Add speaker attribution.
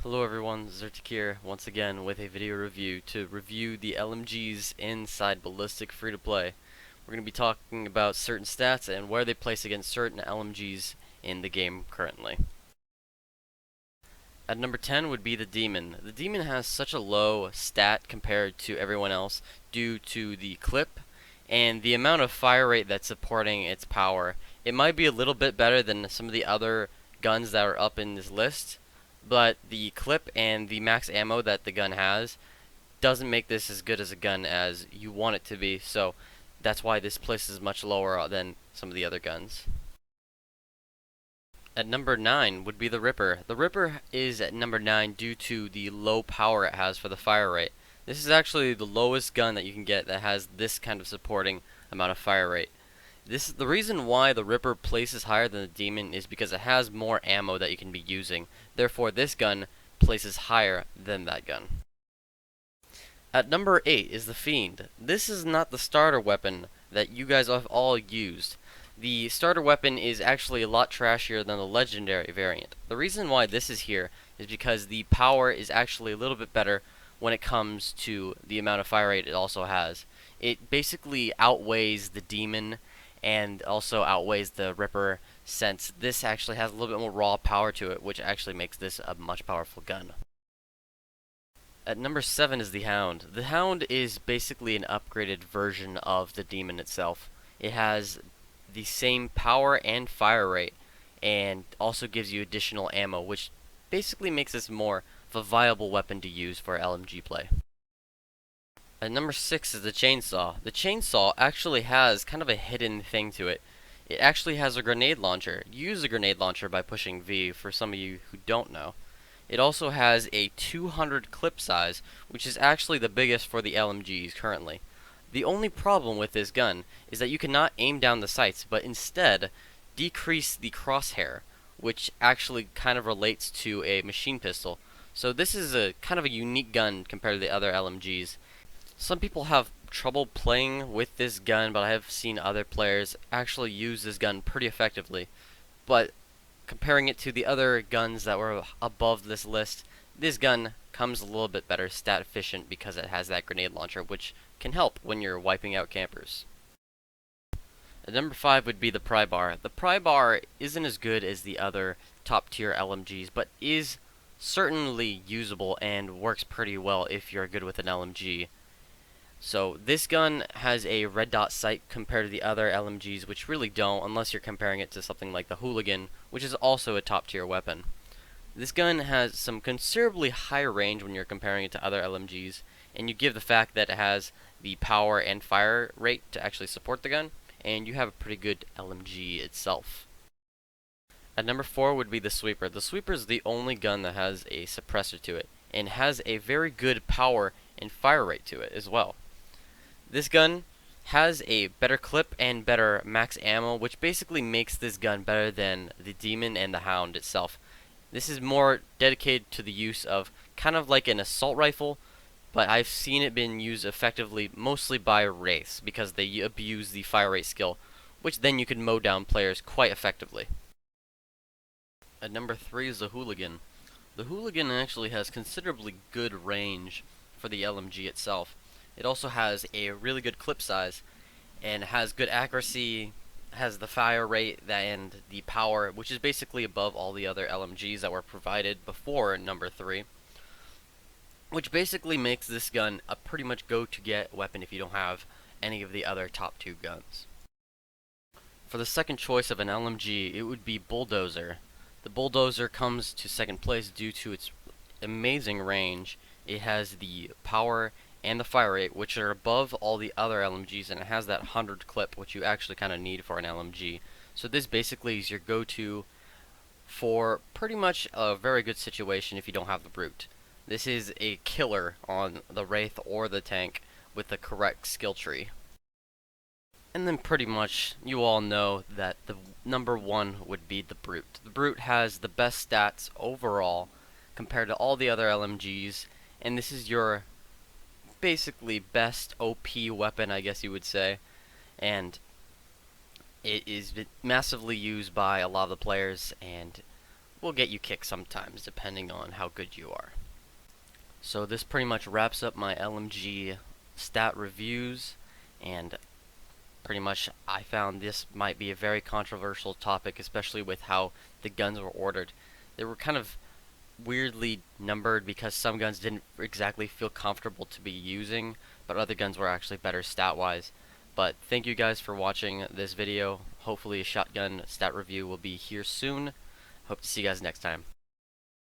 Speaker 1: Hello everyone, Zertik here once again with a video review to review the LMGs inside Ballistic free-to-play. We're going to be talking about certain stats and where they place against certain LMGs in the game currently. At number 10 would be the Demon. The Demon has such a low stat compared to everyone else due to the clip and the amount of fire rate that's supporting its power. It might be a little bit better than some of the other guns that are up in this list, but the clip and the max ammo that the gun has doesn't make this as good as a gun as you want it to be, so that's why this places much lower than some of the other guns. At number 9 would be the Ripper. The Ripper is at number 9 due to the low power it has for the fire rate. This is actually the lowest gun that you can get that has this kind of supporting amount of fire rate. The reason why the Ripper places higher than the Demon is because it has more ammo that you can be using. Therefore, this gun places higher than that gun. At number 8 is the Fiend. This is not the starter weapon that you guys have all used. The starter weapon is actually a lot trashier than the legendary variant. The reason why this is here is because the power is actually a little bit better when it comes to the amount of fire rate it also has. It basically outweighs the Demon and also outweighs the Ripper, since this actually has a little bit more raw power to it, which actually makes this a much powerful gun. At number 7 is the Hound. The Hound is basically an upgraded version of the Demon itself. It has the same power and fire rate, and also gives you additional ammo, which basically makes this more of a viable weapon to use for LMG play. At number 6 is the Chainsaw. The Chainsaw actually has kind of a hidden thing to it. It actually has a grenade launcher. You use a grenade launcher by pushing V, for some of you who don't know. It also has a 200 clip size, which is actually the biggest for the LMGs currently. The only problem with this gun is that you cannot aim down the sights, but instead decrease the crosshair, which actually kind of relates to a machine pistol. So this is a kind of a unique gun compared to the other LMGs. Some people have trouble playing with this gun, but I have seen other players actually use this gun pretty effectively. But comparing it to the other guns that were above this list, this gun comes a little bit better stat efficient because it has that grenade launcher, which can help when you're wiping out campers. At number 5 would be the Prybar. The Prybar isn't as good as the other top tier LMGs, but is certainly usable and works pretty well if you're good with an LMG. So this gun has a red dot sight compared to the other LMGs, which really don't, unless you're comparing it to something like the Hooligan, which is also a top tier weapon. This gun has some considerably higher range when you're comparing it to other LMGs, and you give the fact that it has the power and fire rate to actually support the gun, and you have a pretty good LMG itself. At number 4 would be the Sweeper. The Sweeper is the only gun that has a suppressor to it, and has a very good power and fire rate to it as well. This gun has a better clip and better max ammo, which basically makes this gun better than the Demon and the Hound itself. This is more dedicated to the use of kind of like an assault rifle, but I've seen it being used effectively mostly by Wraiths because they abuse the fire rate skill, which then you can mow down players quite effectively. At number 3 is the Hooligan. The Hooligan actually has considerably good range for the LMG itself. It also has a really good clip size and has good accuracy, has the fire rate and the power, which is basically above all the other LMGs that were provided before number 3, which basically makes this gun a pretty much go-to-get weapon if you don't have any of the other top 2 guns. For the second choice of an LMG, it would be Bulldozer. The Bulldozer comes to second place due to its amazing range. It has the power and the fire rate, which are above all the other LMGs, and it has that 100 clip, which you actually kind of need for an LMG. So this basically is your go-to for pretty much a very good situation if you don't have the Brute. This is a killer on the Wraith or the tank with the correct skill tree. And then pretty much you all know that the number 1 would be the Brute. The Brute has the best stats overall compared to all the other LMGs, and this is your basically best OP weapon, I guess you would say, and it is massively used by a lot of the players and will get you kicked sometimes, depending on how good you are. So this pretty much wraps up my LMG stat reviews, and pretty much I found this might be a very controversial topic, especially with how the guns were ordered. They were kind of weirdly numbered because some guns didn't exactly feel comfortable to be using, but other guns were actually better stat-wise. But thank you guys for watching this video. Hopefully a shotgun stat review will be here soon. Hope to see you guys next time.